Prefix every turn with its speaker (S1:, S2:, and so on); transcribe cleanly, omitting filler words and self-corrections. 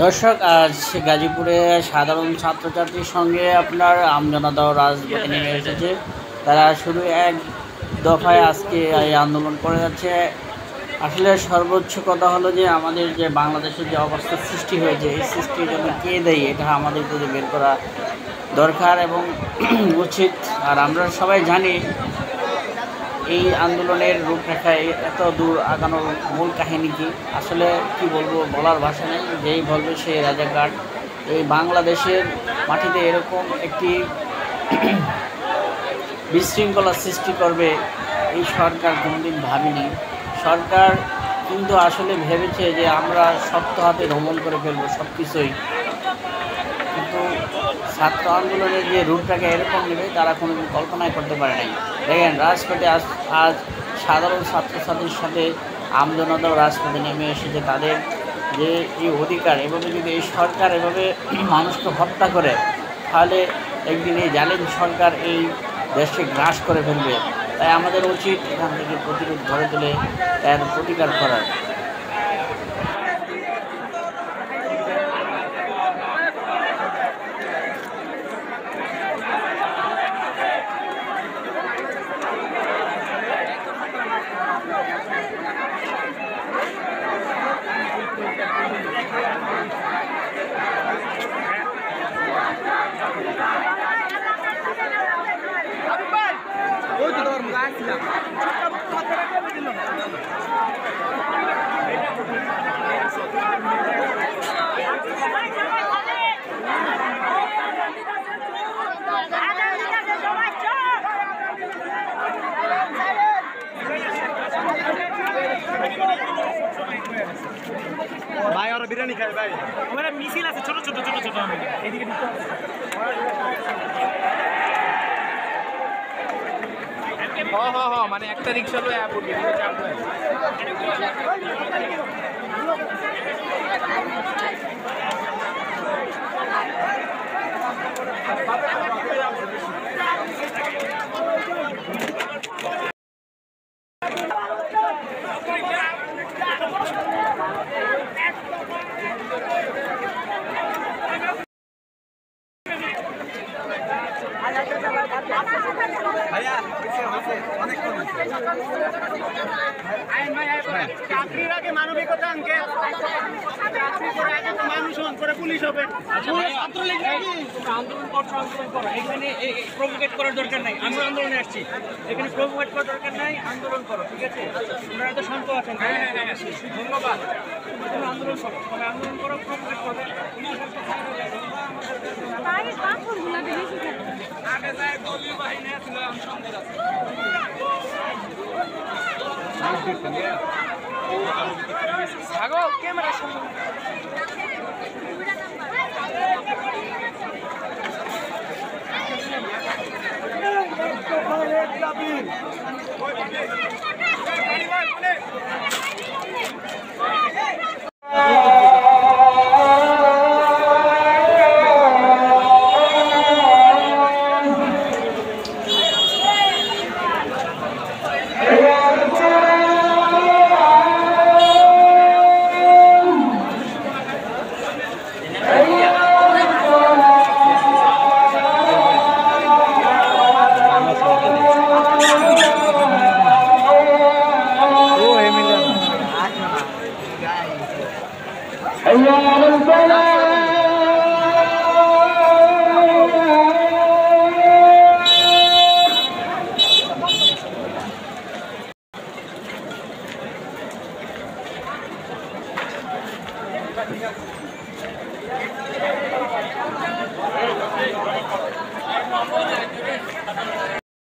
S1: দর্শক, আজ গাজীপুরে সাধারণ ছাত্রছাত্রীর সঙ্গে আপনার আমজনতাও রাজপথে নেমে এসেছে। তারা শুধু এক দফায় আজকে এই আন্দোলন করে যাচ্ছে। আসলে সর্বোচ্চ কথা হলো যে আমাদের যে বাংলাদেশের যে অবস্থা সৃষ্টি হয়েছে, এই সৃষ্টির জন্য কে দেয় এটা আমাদের খুঁজে বের করা দরকার এবং উচিত। আর আমরা সবাই জানি এই আন্দোলনের রূপরেখায় এত দূর আগানোর মূল কাহিনী কি। আসলে কি বলবো, বলার ভাষা নেই। যেই বলবে সে রাজাকার। এই বাংলাদেশের মাটিতে এরকম একটি বিশৃঙ্খলা সৃষ্টি করবে এই সরকার কোনোদিন ভাবেনি। সরকার কিন্তু আসলে ভেবেছে যে আমরা শক্ত হাতে দমন করে ফেলবো সব কিছুই, কিন্তু ছাত্র আন্দোলনের যে রূপটাকে এরকম নেবে তারা কোনোদিন কল্পনাই করতে পারে নাই। দেখেন, রাজপথে আজ সাধারণ ছাত্রছাত্রীর সাথে আমজনতাও রাজপথে নেমে এসেছে। তাদের যে এই অধিকার, এভাবে যদি এই সরকার এভাবে মানুষকে হত্যা করে, তাহলে একদিন এই জালিম সরকার এই দেশকে গ্রাস করে ফেলবে। তাই আমাদের উচিত এখান থেকে প্রতিরোধ গড়ে তুলে এর প্রতিকার করার।
S2: ভাই ওরা বিরিয়ানি খায় ভাই, ওখানে মিছিল আছে ছোট ছোট ছোট ছোট। এইদিকে মানে একটা রিক্সা লো অ্যাপ উঠবে চাকরির আগে মানবিকতা আনকে, চাকরি করে আগে তো মানুষ হন, করে পুলিশ হবে। আন্দোলন করছো, আন্দোলন করো। এখানে প্রভোকেট করার দরকার নাই। আমি আন্দোলনে আসছি, এখানে প্রভোকেট করার দরকার নাই। আন্দোলন করো, ঠিক আছে? আপনারা তো শান্ত আছেন। ধন্যবাদ। আন্দোলন করো, সবাই আন্দোলন করো, প্রভোকেট করো। আগে যায় দলীয় বাহিনী ছিল, আমি সঙ্গে আছি। ছাগল ক্যামেরার সামনে ঠিক আছে।